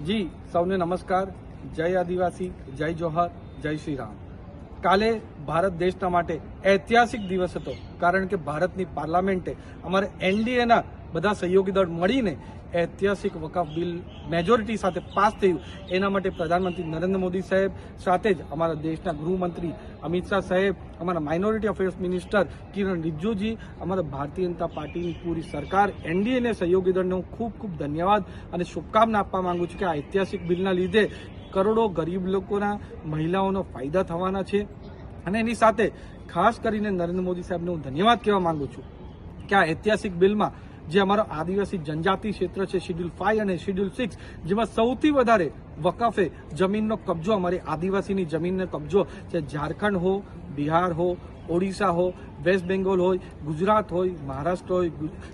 જી સૌને નમસ્કાર। જય આદિવાસી, જય જોહર, જય શ્રી રામ। કાલે ભારત દેશના માટે ઐતિહાસિક દિવસ હતો, કારણ કે ભારતની પાર્લામેન્ટે અમારે એનડીએના બધા સહયોગી દળ મળીને ઐતિહાસિક વકફ બિલ મેજોરિટી સાથે પાસ થયું। એના માટે પ્રધાનમંત્રી નરેન્દ્ર મોદી સાહેબ સાથે જ અમારા દેશના ગૃહમંત્રી અમિત શાહ સાહેબ, અમારા માઇનોરિટી અફેર્સ મિનિસ્ટર કિરણ રિજ્જુજી, અમારા ભારતીય જનતા પાર્ટીની પૂરી સરકાર, એનડીએને સહયોગી દળને હું ખૂબ ખૂબ ધન્યવાદ અને શુભકામના આપવા માંગુ છું કે આ ઐતિહાસિક બિલના લીધે કરોડો ગરીબ લોકોના, મહિલાઓનો ફાયદા થવાના છે। અને એની સાથે ખાસ કરીને નરેન્દ્ર મોદી સાહેબને હું ધન્યવાદ કહેવા માંગુ છું કે આ ઐતિહાસિક બિલમાં જે અમારો આદિવાસી જનજાતિ ક્ષેત્ર છે, શેડ્યુલ 5 અને શેડ્યુલ 6, જેમાં સૌથી વધારે વકફે જમીનનો કબજો, અમારી આદિવાસીની જમીનનો કબજો છે, ઝારખંડ હો, બિહાર હો, ઓડિશા હો, વેસ્ટ બેંગોલ હોય, ગુજરાત હોય, મહારાષ્ટ્ર હોય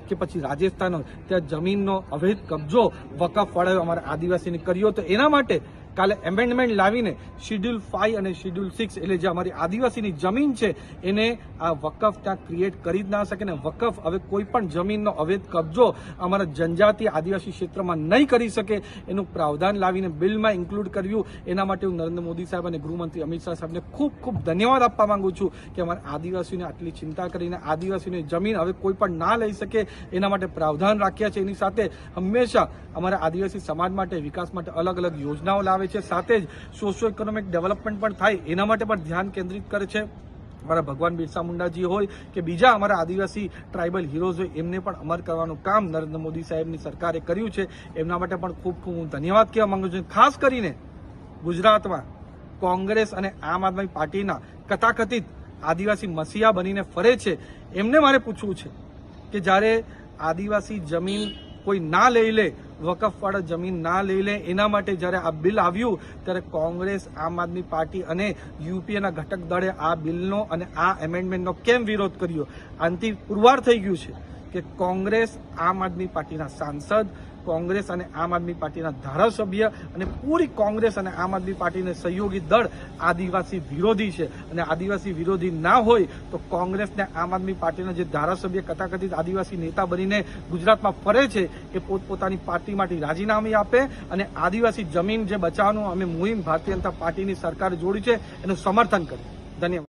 કે પછી રાજસ્થાન હોય, ત્યાં જમીનનો અવૈધ કબજો વકફ વાળાએ અમારા આદિવાસીને કર્યો। તો એના માટે કાલે એમેન્ડમેન્ટ લાવીને શેડ્યુલ 5 અને શેડ્યુલ 6 એટલે જે અમારી આદિવાસીની જમીન છે એને આ વકફ ત્યાં ક્રિએટ કરી જ ના શકે ને વકફ હવે કોઈ પણ જમીનનો અવૈધ કબજો અમારા જનજાતિ આદિવાસી ક્ષેત્રમાં નહીં કરી શકે એનું પ્રાવધાન લાવીને બિલમાં ઇન્ક્લુડ કર્યું। એના માટે હું નરેન્દ્ર મોદી સાહેબ અને ગૃહમંત્રી અમિત શાહ સાહેબને ખૂબ ખૂબ ધન્યવાદ આપવા માંગુ છું કે અમારા આદિવાસીઓને આટલી ચિંતા કરીને આદિવાસીઓની જમીન હવે કોઈ પણ ના લઈ શકે એના માટે પ્રાવધાન રાખ્યા છે। એની સાથે હંમેશા અમારા આદિવાસી સમાજ માટે, વિકાસ માટે અલગ અલગ યોજનાઓ લાવે છે, સાથે જ સોશિયો ઇકોનોમિક ડેવલપમેન્ટ પણ થાય એના માટે પણ ધ્યાન કેન્દ્રિત કરે છે। અમારા ભગવાન બિરસા મુંડાજી હોય કે બીજા અમારા આદિવાસી ટ્રાઇબલ હીરોઝ હોય, એમને પણ અમર કરવાનું કામ નરેન્દ્ર મોદી સાહેબની સરકારે કર્યું છે। એમના માટે પણ ખૂબ ખૂબ હું ધન્યવાદ કહેવા માંગુ છું। ખાસ કરીને ગુજરાતમાં કોંગ્રેસ અને આમ આદમી પાર્ટીના કથાકથિત આદિવાસી મસીહા બનીને ફરે છે, એમને મારે પૂછવું છે કે જ્યારે આદિવાસી જમીન કોઈ ના લઈ લે, વકફવાળા જમીન ના લઈ લે, એના માટે જ્યારે આ બિલ આવ્યું ત્યારે કોંગ્રેસ, આમ આદમી પાર્ટી અને યુપીએના ઘટક દળે આ બિલનો અને આ એમેન્ડમેન્ટનો કેમ વિરોધ કર્યો? આનાથી પુરવાર થઈ ગયું છે કે કોંગ્રેસ, આમ આદમી પાર્ટીના સાંસદ, કોંગ્રેસ અને આમ આદમી પાર્ટીના ધારાસભ્ય અને પૂરી કોંગ્રેસ અને આમ આદમી પાર્ટીને સહયોગી દળ આદિવાસી વિરોધી છે। અને આદિવાસી વિરોધી ના હોય તો કોંગ્રેસ ને આમ આદમી પાર્ટીના જે ધારાસભ્ય કથાકથિત આદિવાસી નેતા બનીને ગુજરાતમાં ફરે છે એ પોતપોતાની પાર્ટીમાંથી રાજીનામું આપે અને આદિવાસી જમીન જે બચાવવાનું અમે મુહિમ ભારતીય જનતા પાર્ટીની સરકારે જોડી છે એનું સમર્થન કરે। ધન્યવાદ।